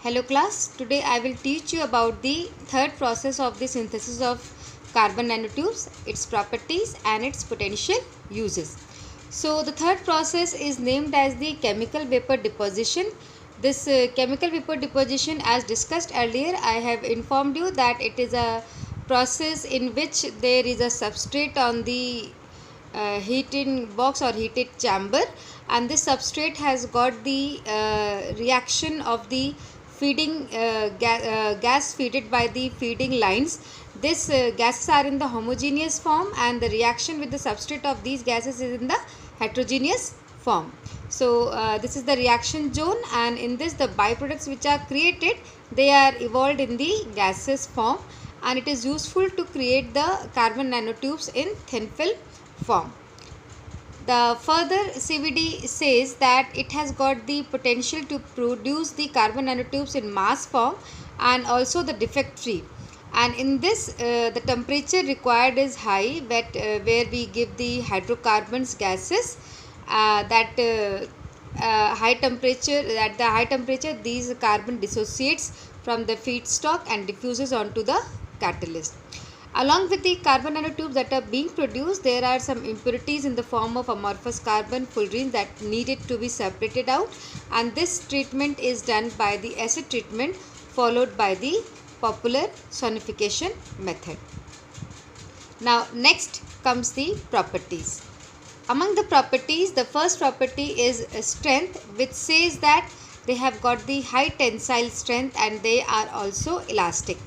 Hello class, today I will teach you about the third process of the synthesis of carbon nanotubes, its properties and its potential uses. So the third process is named as the chemical vapor deposition. This chemical vapor deposition, as discussed earlier, I have informed you that it is a process in which there is a substrate on the heating box or heated chamber, and this substrate has got the reaction of the feeding gas feeded by the feeding lines. These gases are in the homogeneous form and the reaction with the substrate of these gases is in the heterogeneous form. So this is the reaction zone, and in this the byproducts which are created, they are evolved in the gaseous form, and it is useful to create the carbon nanotubes in thin film form. The further CVD says that it has got the potential to produce the carbon nanotubes in mass form and also the defect free. And in this the temperature required is high, where we give the hydrocarbons gases at the high temperature these carbon dissociates from the feedstock and diffuses onto the catalyst. Along with the carbon nanotubes that are being produced, there are some impurities in the form of amorphous carbon fullerene that needed to be separated out, and this treatment is done by the acid treatment followed by the popular sonification method. Now next comes the properties. Among the properties, the first property is strength, which says that they have got the high tensile strength and they are also elastic.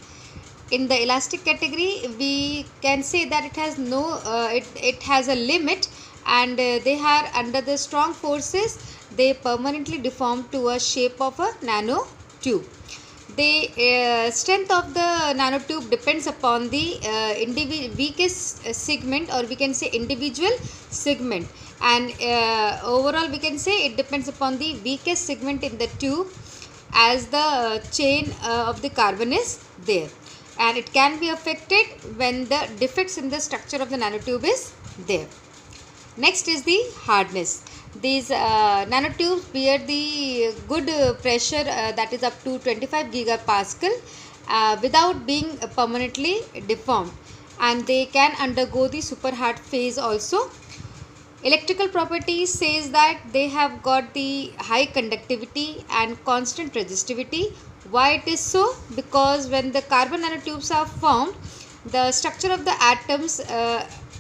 In the elastic category, we can say that it has it has a limit, and they are under the strong forces they permanently deform to a shape of a nanotube. The strength of the nanotube depends upon the weakest segment, or we can say individual segment, and overall we can say it depends upon the weakest segment in the tube, as the chain of the carbon is there, and it can be affected when the defects in the structure of the nanotube is there. Next is the hardness. These nanotubes bear the good pressure that is up to 25 gigapascal without being permanently deformed, and they can undergo the super hard phase also. Electrical properties says that they have got the high conductivity and constant resistivity. Why it is so? Because when the carbon nanotubes are formed, the structure of the atoms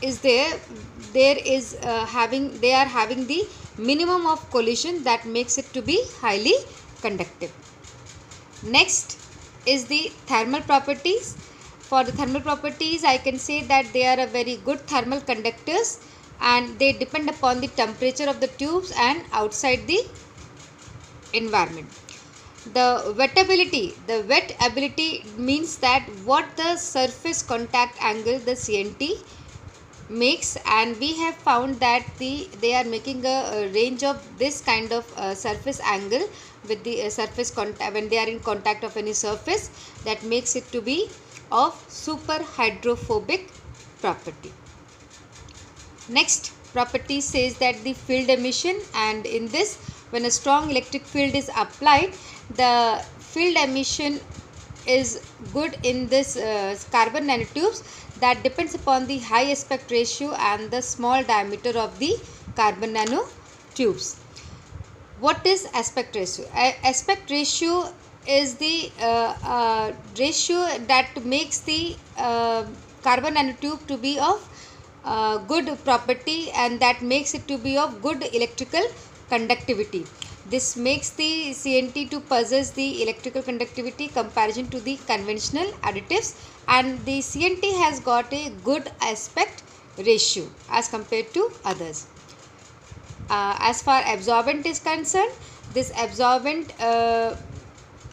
is there. They are having the minimum of collision that makes it to be highly conductive. Next is the thermal properties. For the thermal properties, I can say that they are a very good thermal conductors, and they depend upon the temperature of the tubes and outside the environment. The wet ability means that what the surface contact angle the CNT makes, and we have found that they are making a range of this kind of surface angle with the surface contact when they are in contact of any surface, that makes it to be of super hydrophobic property. Next property says that the field emission, and in this, when a strong electric field is applied, the field emission is good in this carbon nanotubes. That depends upon the high aspect ratio and the small diameter of the carbon nanotubes. What is aspect ratio? Aspect ratio is the ratio that makes the carbon nanotube to be of good property, and that makes it to be of good electrical conductivity. This makes the CNT to possess the electrical conductivity comparison to the conventional additives, and the CNT has got a good aspect ratio as compared to others. As far absorbent is concerned, this absorbent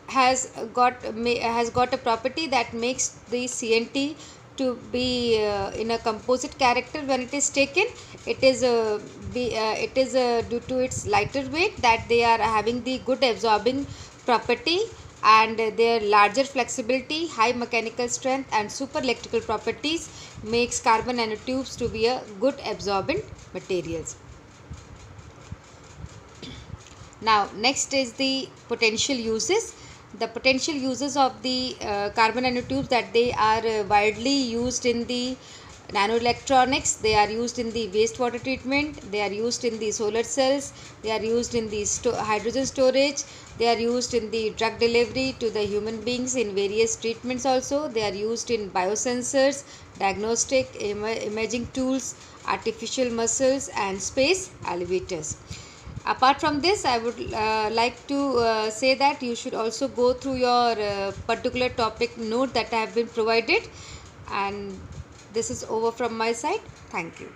has got a property that makes the CNT to be in a composite character when it is taken. It is due to its lighter weight that they are having the good absorbing property, and their larger flexibility, high mechanical strength and super electrical properties makes carbon nanotubes to be a good absorbent materials. Now next is the potential uses. the potential uses of the carbon nanotubes, that they are widely used in the nanoelectronics, they are used in the wastewater treatment, they are used in the solar cells, they are used in the hydrogen storage, they are used in the drug delivery to the human beings in various treatments also, they are used in biosensors, diagnostic imaging tools, artificial muscles and space elevators. Apart from this, I would like to say that you should also go through your particular topic note that I have been provided, and this is over from my side. Thank you.